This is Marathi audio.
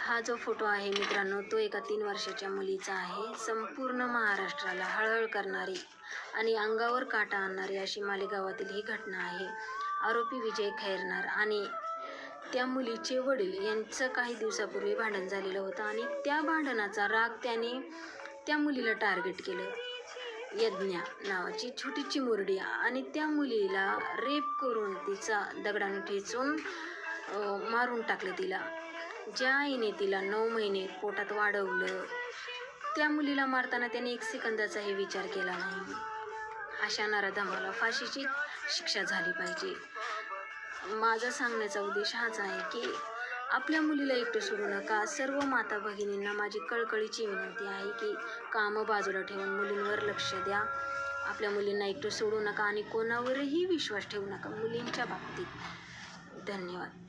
हा जो फोटो आहे मित्रांनो, तो एका 3 वर्षाच्या मुलीचा आहे. संपूर्ण महाराष्ट्राला हळहळ करणारी आणि अंगावर काटा आणणारी अशी मालेगावातील ही घटना आहे. आरोपी विजय खैरनार आणि त्या मुलीचे वडील यांचं काही दिवसापूर्वी भांडण झालेलं होतं आणि त्या भांडणाचा राग त्याने त्या मुलीला टार्गेट केलं. यज्ञा नावाची छोटी चिमुरडी आणि त्या मुलीला रेप करून तिचा दगडाने ठेचून मारून टाकलं तिला. ज्या आईने तिला 9 महिने पोटात वाढवलं, त्या मुलीला मारताना त्याने 1 सेकंदाचाही विचार केला नाही. अशा नराधमाला फाशीची शिक्षा झाली पाहिजे. माझा सांगण्याचा उद्देश हाच आहे की आपल्या मुलीला एकटं सोडू नका. सर्व माता भगिनींना माझी कळकळीची विनंती आहे की कामं बाजूला ठेवून मुलींवर लक्ष द्या. आपल्या मुलींना एकटं सोडू नका आणि कोणावरही विश्वास ठेवू नका मुलींच्या बाबतीत. धन्यवाद.